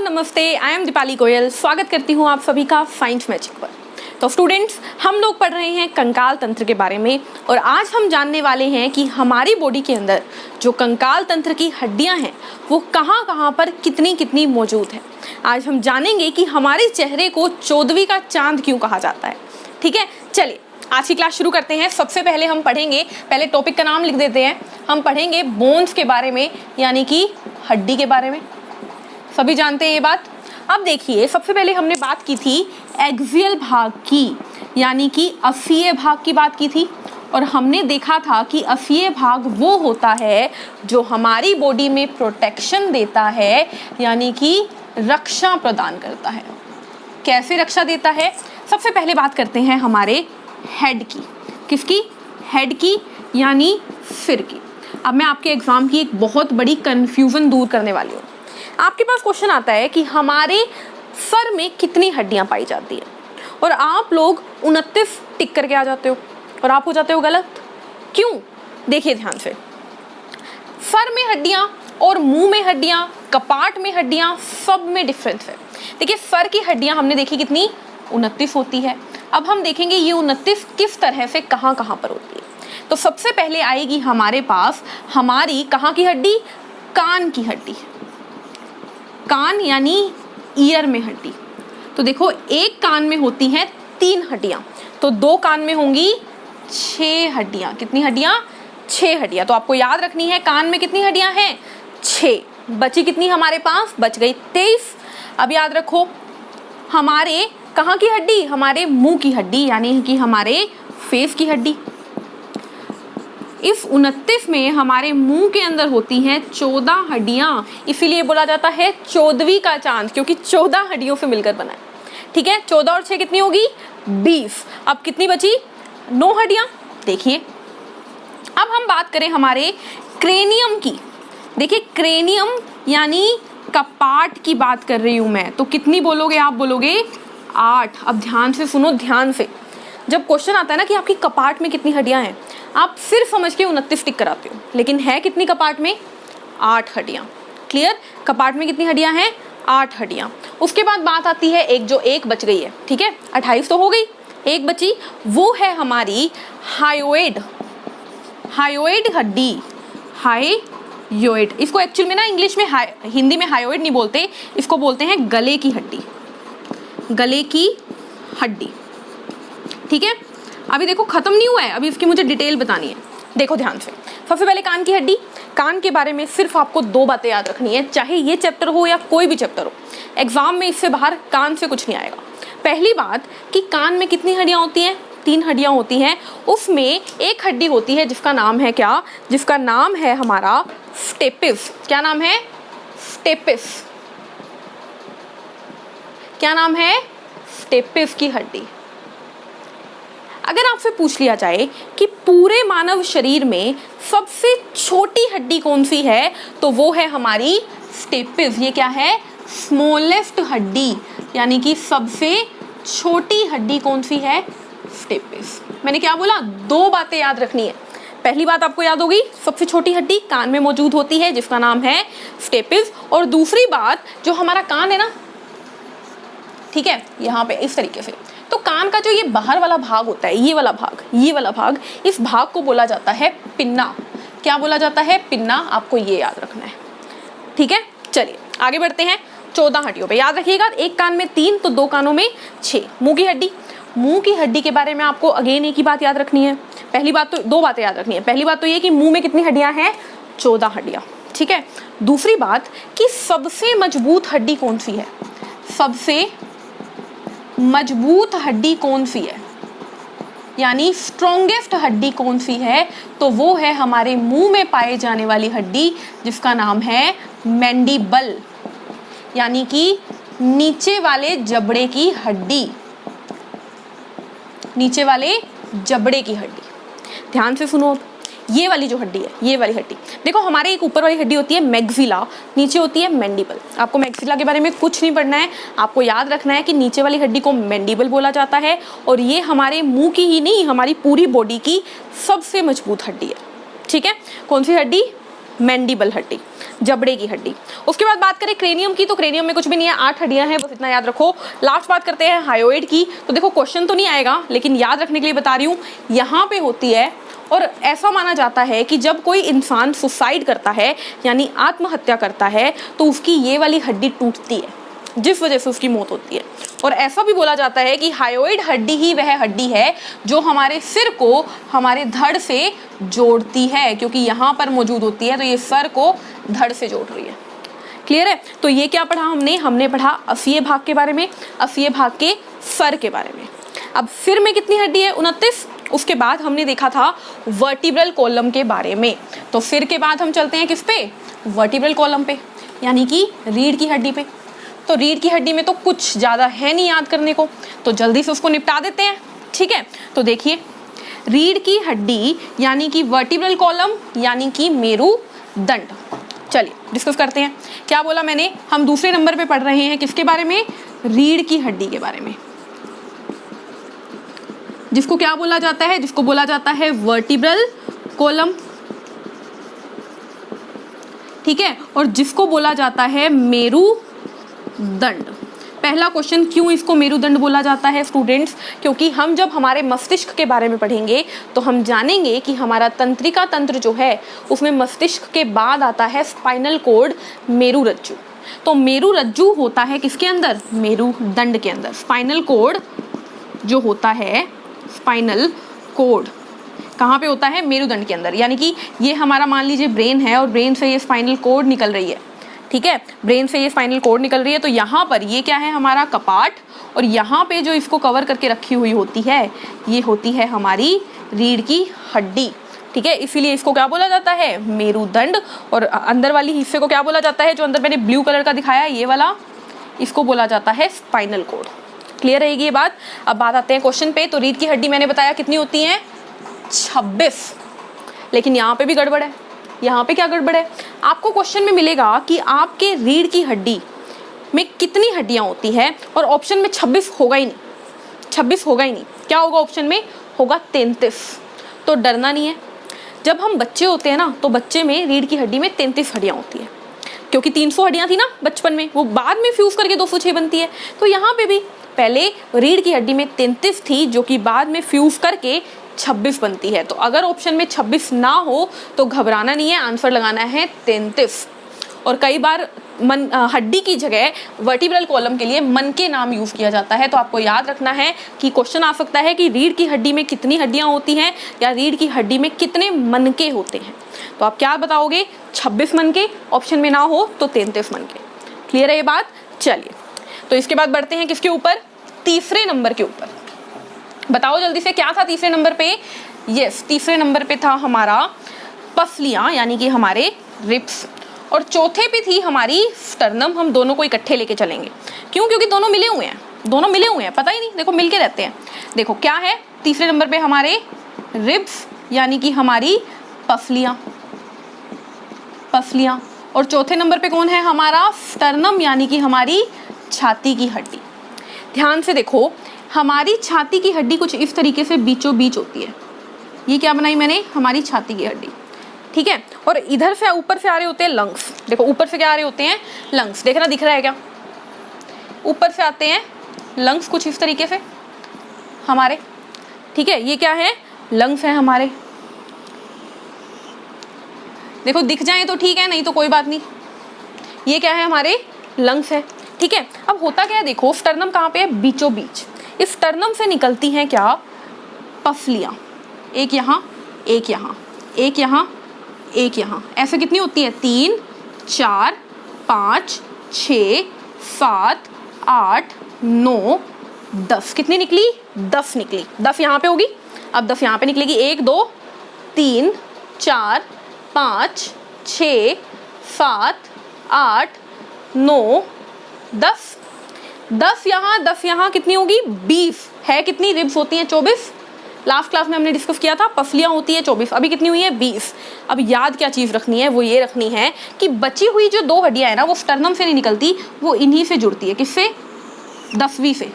नमस्ते, I am Deepali Goyal. स्वागत करती हूँ आप सभी का साइंस मैजिक पर। तो स्टूडेंट्स, हम लोग पढ़ रहे हैं कंकाल तंत्र के बारे में और आज हम जानने वाले हैं कि हमारी बॉडी के अंदर जो कंकाल तंत्र की हड्डियाँ हैं वो कहाँ कहाँ पर कितनी कितनी मौजूद हैं। आज हम जानेंगे कि हमारे चेहरे को 14वीं का चांद क्यों कहा जाता है। ठीक है, चलिए आज की क्लास शुरू करते हैं। सबसे पहले हम पढ़ेंगे, पहले टॉपिक का नाम लिख देते हैं, हम पढ़ेंगे बोन्स के बारे में, यानी कि हड्डी के बारे में। सभी जानते हैं ये बात। अब देखिए, सबसे पहले हमने बात की थी एक्सियल भाग की, यानी कि अफीय भाग की बात की थी और हमने देखा था कि अफीय भाग वो होता है जो हमारी बॉडी में प्रोटेक्शन देता है, यानी कि रक्षा प्रदान करता है। कैसे रक्षा देता है? सबसे पहले बात करते हैं हमारे हेड की। किसकी? हेड की, यानी सिर की। अब मैं आपके एग्जाम की एक बहुत बड़ी कंफ्यूजन दूर करने वाली हूँ। आपके पास क्वेश्चन आता है कि हमारे सर में कितनी हड्डियां पाई जाती है और आप लोग 29 टिक करके आ जाते हो और आप हो जाते हो गलत। क्यों? देखिए ध्यान से, सर में हड्डियां और मुंह में हड्डियां, कपाट में हड्डियां, सब में डिफरेंस है। देखिए, सर की हड्डियां हमने देखी कितनी, 29 होती है। अब हम देखेंगे ये 29 किस तरह से कहाँ कहाँ पर होती है। तो सबसे पहले आएगी हमारे पास हमारी कहाँ की हड्डी? कान की हड्डी। कान यानी ईयर में हड्डी। तो देखो, एक कान में होती हैं 3 हड्डियां, तो 2 कान में होंगी 6 हड्डियां। कितनी हड्डियां? 6 हड्डियां। तो आपको याद रखनी है, कान में कितनी हड्डियां हैं? 6। बची कितनी हमारे पास? बच गई 23। अब याद रखो, हमारे कहाँ की हड्डी? हमारे मुंह की हड्डी, यानी कि हमारे फेस की हड्डी। इस 29 में हमारे मुंह के अंदर होती हैं 14 हड्डियां, इसीलिए बोला जाता है 14वीं का चांद, क्योंकि 14 हड्डियों से मिलकर बना है। ठीक है, 14 और 6 कितनी होगी? 20। अब कितनी बची? 9 हड्डियां। देखिए, अब हम बात करें हमारे क्रेनियम की। देखिए, क्रेनियम यानी कपाट की बात कर रही हूं मैं, तो कितनी बोलोगे आप? बोलोगे 8। अब ध्यान से सुनो, ध्यान से। जब क्वेश्चन आता है ना कि आपकी कपाट में कितनी हड्डियां हैं, आप सिर्फ समझ के 29 टिक कराते हो, लेकिन है कितनी कपाट में? 8 हड्डियां। क्लियर? कपाट में कितनी हड्डियां हैं? 8 हड्डियां। उसके बाद बात आती है एक बच गई है। ठीक है, 28 तो हो गई, एक बची, वो है हमारी हायोइड। हायोइड हड्डी, हायोइड। इसको एक्चुअल में ना इंग्लिश में हिंदी में हायोइड नहीं बोलते, इसको बोलते हैं गले की हड्डी। गले की हड्डी। ठीक है, अभी देखो खत्म नहीं हुआ है, अभी इसकी मुझे डिटेल बतानी है। देखो ध्यान से, सबसे पहले कान की हड्डी। कान के बारे में सिर्फ आपको 2 बातें याद रखनी है, चाहे ये चैप्टर हो या कोई भी चैप्टर हो। एग्जाम में इससे बाहर कान से कुछ नहीं आएगा। पहली बात कि कान में कितनी हड्डियां होती हैं? 3 हड्डियां होती हैं। उसमें एक हड्डी होती है जिसका नाम है क्या? जिसका नाम है हमारा स्टेपिस। क्या नाम है? स्टेपिस। क्या नाम है? स्टेपिस की हड्डी। अगर आपसे पूछ लिया जाए कि पूरे मानव शरीर में सबसे छोटी हड्डी कौन सी है, तो वो है हमारी स्टेपिस। ये क्या है? स्मॉलेस्ट हड्डी, यानी कि सबसे छोटी हड्डी कौन सी है? स्टेपिस। मैंने क्या बोला? 2 बातें याद रखनी है। पहली बात आपको याद होगी, सबसे छोटी हड्डी कान में मौजूद होती है जिसका नाम है स्टेपिस। और दूसरी बात, जो हमारा कान है ना, ठीक है, यहाँ पे इस तरीके से, तो कान का जो ये बाहर वाला भाग होता है, ये वाला भाग, इस भाग को बोला जाता है पिन्ना। क्या बोला जाता है? पिन्ना। आपको ये याद रखना है। ठीक है, चलिए आगे बढ़ते हैं। 14 हड्डियों पे याद रखिएगा, एक कान में 3 तो 2 कानों में 6। मुंह की हड्डी। मुंह की हड्डी के बारे में आपको अगेन एक ही बात याद रखनी है। पहली बात तो 2 बातें याद रखनी है। पहली बात तो ये कि मुंह में कितनी हड्डियां हैं? 14 हड्डियां। ठीक है, दूसरी बात कि सबसे मजबूत हड्डी कौन सी है? सबसे मजबूत हड्डी कौन सी है, यानी स्ट्रॉन्गेस्ट हड्डी कौन सी है? तो वो है हमारे मुंह में पाए जाने वाली हड्डी जिसका नाम है मैंडिबल, यानी कि नीचे वाले जबड़े की हड्डी। नीचे वाले जबड़े की हड्डी। ध्यान से सुनो, ये वाली जो हड्डी है, ये वाली हड्डी देखो, हमारे एक ऊपर वाली हड्डी होती है मैक्सिला, नीचे होती है मैंडिबल। आपको मैक्सिला के बारे में कुछ नहीं पढ़ना है, आपको याद रखना है कि नीचे वाली हड्डी को मैंडिबल बोला जाता है और ये हमारे मुंह की ही नहीं, हमारी पूरी बॉडी की सबसे मजबूत हड्डी है। ठीक है, कौन सी हड्डी? मैंडिबल हड्डी। जबड़े की हड्डी। उसके बाद बात करें क्रेनियम की, तो क्रेनियम में कुछ भी नहीं है, 8 हड्डियां हैं, बस इतना याद रखो। लास्ट बात करते हैं हायोइड की, तो देखो क्वेश्चन तो नहीं आएगा लेकिन याद रखने के लिए बता रही हूँ, यहाँ पे होती है। और ऐसा माना जाता है कि जब कोई इंसान सुसाइड करता है यानी आत्महत्या करता है तो उसकी ये वाली हड्डी टूटती है, जिस वजह से उसकी मौत होती है। और ऐसा भी बोला जाता है कि हायोइड हड्डी ही वह हड्डी है जो हमारे सिर को हमारे धड़ से जोड़ती है, क्योंकि यहाँ पर मौजूद होती है, तो ये सर को धड़ से जोड़ रही है। क्लियर है? तो ये क्या पढ़ा हमने पढ़ा अफीय भाग के बारे में, अफीय भाग के सर के बारे में। अब सिर में कितनी हड्डी है? 29। उसके बाद हमने देखा था वर्टिब्रल कॉलम के बारे में। तो सिर के बाद हम चलते हैं किस पे? वर्टिब्रल कॉलम पे, यानी कि रीढ़ की हड्डी पे। तो रीढ़ की हड्डी में तो कुछ ज़्यादा है नहीं याद करने को, तो जल्दी से उसको निपटा देते हैं। ठीक है, तो देखिए रीढ़ की हड्डी यानी कि वर्टिब्रल कॉलम यानी कि मेरुदंड। चलिए डिस्कस करते हैं। क्या बोला मैंने? हम दूसरे नंबर पे पढ़ रहे हैं किसके बारे में? रीढ़ की हड्डी के बारे में, जिसको क्या बोला जाता है? जिसको बोला जाता है वर्टिब्रल कॉलम। ठीक है, और जिसको बोला जाता है मेरुदंड। पहला क्वेश्चन, क्यों इसको मेरुदंड बोला जाता है स्टूडेंट्स? क्योंकि हम जब हमारे मस्तिष्क के बारे में पढ़ेंगे तो हम जानेंगे कि हमारा तंत्रिका तंत्र जो है उसमें मस्तिष्क के बाद आता है स्पाइनल कॉर्ड, मेरुरज्जु। तो मेरुरज्जु होता है किसके अंदर? मेरुदंड के अंदर। स्पाइनल कॉर्ड जो होता है, स्पाइनल कॉर्ड कहाँ पे होता है? मेरुदंड के अंदर। यानी कि ये हमारा मान लीजिए ब्रेन है और ब्रेन से ये स्पाइनल कॉर्ड निकल रही है। ठीक है, ब्रेन से ये स्पाइनल कॉर्ड निकल रही है, तो यहाँ पर ये क्या है? हमारा कपाट, और यहाँ पे जो इसको कवर करके रखी हुई होती है ये होती है हमारी रीढ़ की हड्डी। ठीक है, इसीलिए इसको क्या बोला जाता है? मेरुदंड। और अंदर वाली हिस्से को क्या बोला जाता है? जो अंदर मैंने ब्लू कलर का दिखाया ये वाला, इसको बोला जाता है स्पाइनल कॉर्ड। क्लियर रहेगी ये बात? अब बात आते हैं क्वेश्चन पे। तो रीढ़ की हड्डी मैंने बताया कितनी होती है? 26। लेकिन यहाँ पे भी गड़बड़ है। यहाँ पे क्या गड़बड़ है? आपको क्वेश्चन में मिलेगा कि आपके रीढ़ की हड्डी में कितनी हड्डियाँ होती है, और ऑप्शन में 26 होगा ही नहीं। 26 होगा ही नहीं। क्या होगा ऑप्शन में? होगा 33। तो डरना नहीं है। जब हम बच्चे होते हैं ना, तो बच्चे में रीढ़ की हड्डी में 33 हड्डियाँ होती है, क्योंकि 300 हड्डियाँ थी ना बचपन में, वो बाद में फ्यूज करके 206 बनती है। तो यहाँ पे भी पहले रीढ़ की हड्डी में 33 थी, जो कि बाद में फ्यूज करके 26 बनती है। तो अगर ऑप्शन में 26 ना हो तो घबराना नहीं है, आंसर लगाना है 33। और कई बार हड्डी की जगह वर्टिब्रल कॉलम के लिए मन के नाम यूज किया जाता है। तो आपको याद रखना है कि क्वेश्चन आ सकता है कि रीढ़ की हड्डी में कितनी हड्डियां होती हैं, या रीढ़ की हड्डी में कितने मनके होते हैं। तो आप क्या बताओगे? 26 मनके। ऑप्शन में ना हो तो 33 मनके। क्लियर है ये बात? चलिए, तो इसके बाद बढ़ते हैं किसके ऊपर? तीसरे नंबर के ऊपर। बताओ जल्दी से, क्या था तीसरे नंबर पे? यस, तीसरे नंबर पे था हमारा पसलियाँ यानी कि हमारे रिब्स, और चौथे पे थी हमारी स्टर्नम। हम दोनों को इकट्ठे लेके चलेंगे। क्यों? क्योंकि दोनों मिले हुए हैं, दोनों मिले हुए हैं, पता ही नहीं, देखो मिलके रहते हैं। देखो क्या है तीसरे नंबर पे? हमारे रिब्स यानी कि हमारी पसलियाँ, पसलियाँ। और चौथे नंबर पे कौन है? हमारा स्टर्नम यानी कि हमारी छाती की हड्डी। ध्यान से देखो, हमारी छाती की हड्डी कुछ इस तरीके से बीचों बीच होती है। ये क्या बनाई मैंने? हमारी छाती की हड्डी। ठीक है, और इधर से ऊपर से आ रहे होते हैं लंग्स। देखो ऊपर से क्या आ रहे होते हैं? लंग्स। देखना दिख रहा है क्या? ऊपर से आते हैं लंग्स कुछ इस तरीके से हमारे। ठीक है, ये क्या है? लंग्स है हमारे। देखो दिख जाए तो ठीक है, नहीं तो कोई बात नहीं। ये क्या है? हमारे लंग्स है। ठीक है, अब होता क्या है? देखो स्टर्नम कहाँ पे है? बीचों बीच। इस स्टर्नम से निकलती हैं क्या? पसलियाँ। एक यहाँ, एक यहाँ, एक यहाँ, एक यहाँ। ऐसे कितनी होती है? 3, 4, 5, 6, 7, 8, 9, 10। कितनी निकली? 10 निकली। 10 यहाँ पे होगी, अब 10 यहाँ पे निकलेगी। 1, 2, 3, 4, 5, 6, 7, 8, 9, 10। 10 यहाँ, 10 यहाँ, कितनी होगी? 20 है। कितनी रिब्स होती हैं? 24। लास्ट क्लास में हमने डिस्कस किया था, पसलियाँ होती है 24। अभी कितनी हुई है? 20। अब याद क्या चीज़ रखनी है? वो ये रखनी है कि बची हुई जो 2 हड्डियाँ है ना, वो स्टर्नम से नहीं निकलती, वो इन्हीं से जुड़ती है। किससे? 10वीं से,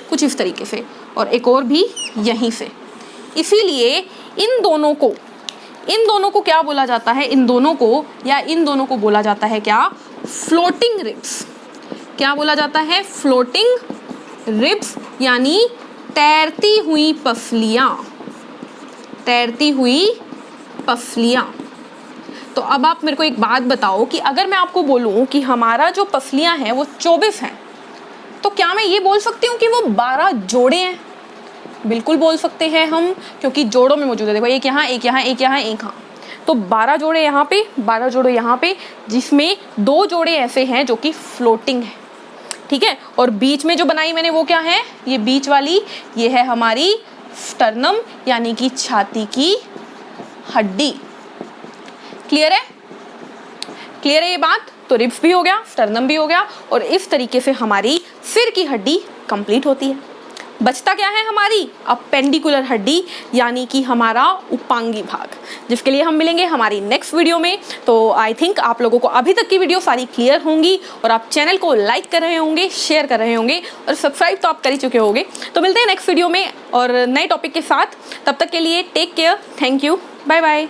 कुछ इस तरीके से, और एक और भी यहीं से। इसीलिए इन दोनों को इन दोनों को क्या बोला जाता है, इन दोनों को बोला जाता है क्या, फ्लोटिंग रिब्स। क्या बोला जाता है, फ्लोटिंग रिब्स, यानी तैरती हुई पसलियां, तैरती हुई पसलियां। तो अब आप मेरे को एक बात बताओ कि अगर मैं आपको बोलूं कि हमारा जो पसलियां हैं वो 24 हैं, तो क्या मैं ये बोल सकती हूँ कि वो 12 जोड़े हैं? बिल्कुल बोल सकते हैं हम, क्योंकि जोड़ों में मौजूद है। देखो एक यहाँ, एक यहाँ, एक यहाँ, एक यहाँ, तो 12 जोड़े यहाँ पे, 12 जोड़े यहाँ पे, जिसमें 2 जोड़े ऐसे हैं जो कि फ्लोटिंग है, ठीक है। और बीच में जो बनाई मैंने वो क्या है, ये बीच वाली, ये है हमारी स्टर्नम, यानी कि छाती की हड्डी। क्लियर है? क्लियर है ये बात? तो रिब्स भी हो गया, स्टर्नम भी हो गया, और इस तरीके से हमारी सिर की हड्डी कंप्लीट होती है। बचता क्या है, हमारी अपेंडिकुलर हड्डी, यानी कि हमारा उपांगी भाग, जिसके लिए हम मिलेंगे हमारी नेक्स्ट वीडियो में। तो आई थिंक आप लोगों को अभी तक की वीडियो सारी क्लियर होंगी, और आप चैनल को लाइक कर रहे होंगे, शेयर कर रहे होंगे, और सब्सक्राइब तो आप कर ही चुके होंगे। तो मिलते हैं नेक्स्ट वीडियो में और नए टॉपिक के साथ। तब तक के लिए take care, thank you, bye bye.